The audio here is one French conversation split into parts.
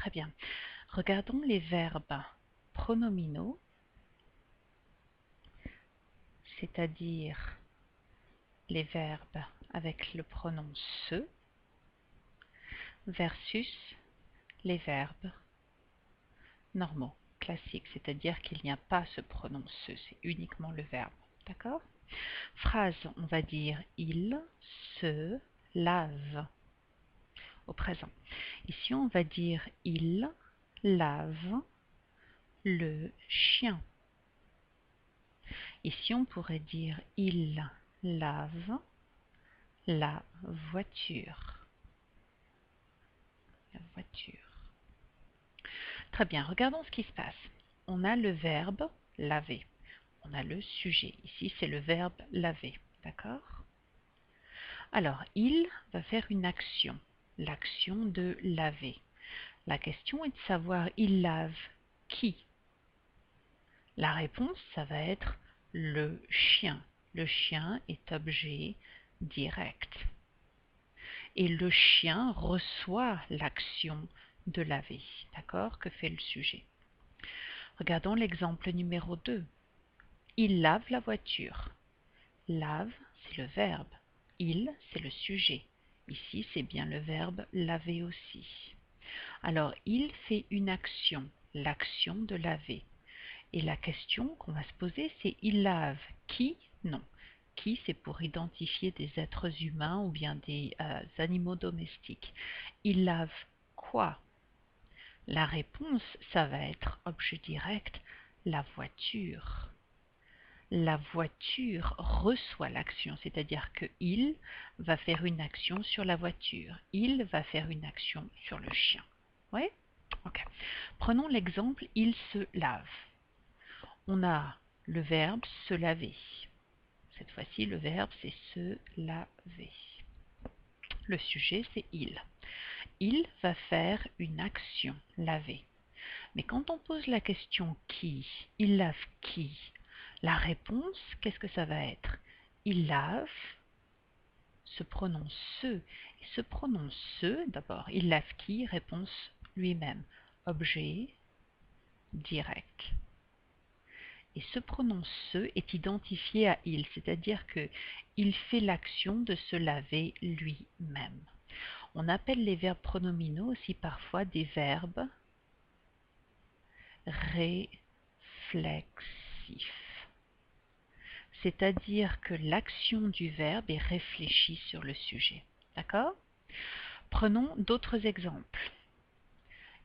Très bien. Regardons les verbes pronominaux, c'est-à-dire les verbes avec le pronom se versus les verbes normaux, classiques, c'est-à-dire qu'il n'y a pas ce pronom se, c'est uniquement le verbe. D'accord? Phrase, on va dire il se lave au présent. Ici, on va dire il lave le chien. Ici, on pourrait dire il lave la voiture. La voiture. Très bien, regardons ce qui se passe. On a le verbe laver. On a le sujet. Ici, c'est le verbe laver. D'accord? Alors, il va faire une action. L'action de laver. La question est de savoir, il lave qui? La réponse, ça va être le chien. Le chien est objet direct. Et le chien reçoit l'action de laver. D'accord? Que fait le sujet? Regardons l'exemple numéro 2. Il lave la voiture. Lave, c'est le verbe. Il, c'est le sujet. Ici, c'est bien le verbe laver aussi. Alors, il fait une action, l'action de laver. Et la question qu'on va se poser, c'est il lave qui? Non. Qui, c'est pour identifier des êtres humains ou bien des animaux domestiques. Il lave quoi? La réponse, ça va être objet direct, la voiture. La voiture reçoit l'action, c'est-à-dire que il va faire une action sur la voiture. Il va faire une action sur le chien. Oui? Ok. Prenons l'exemple il se lave. On a le verbe se laver. Cette fois-ci, le verbe, c'est se laver. Le sujet, c'est il. Il va faire une action, laver. Mais quand on pose la question qui, il lave qui? La réponse, qu'est-ce que ça va être? Il lave se prononce se. Et se prononce se, d'abord, il lave qui? Réponse lui-même. Objet direct. Et ce pronom se est identifié à il, c'est-à-dire que il fait l'action de se laver lui-même. On appelle les verbes pronominaux aussi parfois des verbes réflexifs. C'est-à-dire que l'action du verbe est réfléchie sur le sujet. D'accord? Prenons d'autres exemples.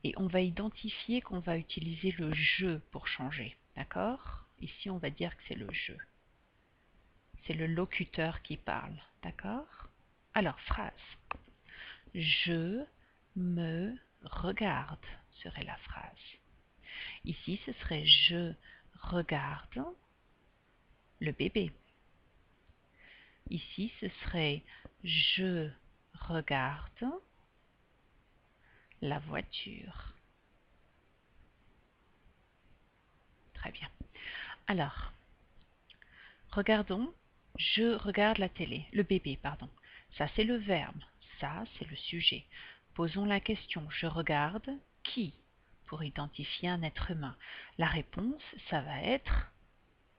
Et on va identifier qu'on va utiliser le je pour changer. D'accord? Ici, on va dire que c'est le je. C'est le locuteur qui parle. D'accord? Alors, phrase. Je me regarde serait la phrase. Ici, ce serait je regarde le bébé. Ici, ce serait je regarde la voiture. Très bien. Alors, regardons, je regarde la télé, le bébé, pardon. Ça, c'est le verbe. Ça, c'est le sujet. Posons la question, je regarde qui? Pour identifier un être humain. La réponse, ça va être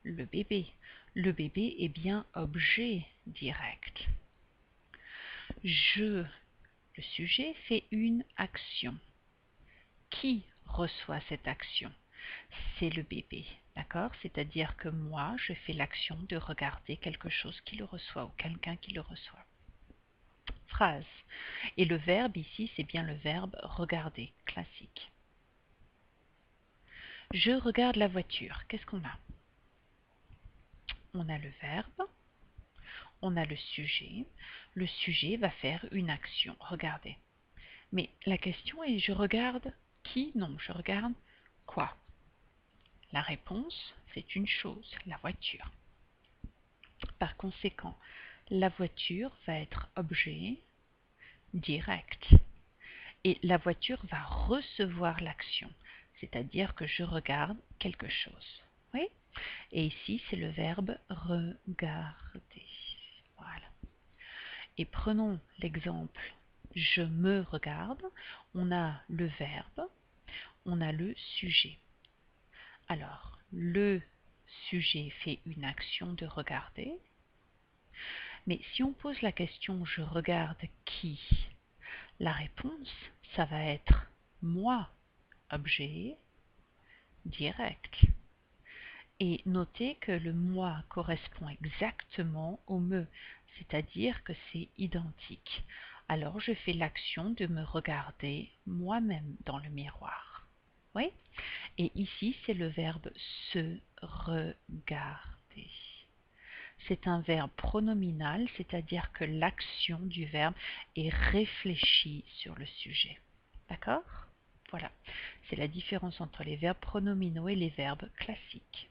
le bébé. Le bébé est bien objet direct. Je, le sujet, fait une action. Qui reçoit cette action? C'est le bébé, d'accord? C'est-à-dire que moi, je fais l'action de regarder quelque chose qui le reçoit ou quelqu'un qui le reçoit. Phrase. Et le verbe ici, c'est bien le verbe regarder, classique. Je regarde la voiture. Qu'est-ce qu'on a? On a le verbe, on a le sujet. Le sujet va faire une action, regardez. Mais la question est, je regarde qui? Non, je regarde quoi? La réponse, c'est une chose, la voiture. Par conséquent, la voiture va être objet direct. Et la voiture va recevoir l'action, c'est-à-dire que je regarde quelque chose. Oui? Et ici, c'est le verbe regarder. Voilà. Et prenons l'exemple je me regarde, on a le verbe, on a le sujet. Alors, le sujet fait une action de regarder, mais si on pose la question je regarde qui, la réponse, ça va être moi, objet, direct. Et notez que le moi correspond exactement au me, c'est-à-dire que c'est identique. Alors je fais l'action de me regarder moi-même dans le miroir. Oui? Et ici, c'est le verbe se regarder. C'est un verbe pronominal, c'est-à-dire que l'action du verbe est réfléchie sur le sujet. D'accord? Voilà. C'est la différence entre les verbes pronominaux et les verbes classiques.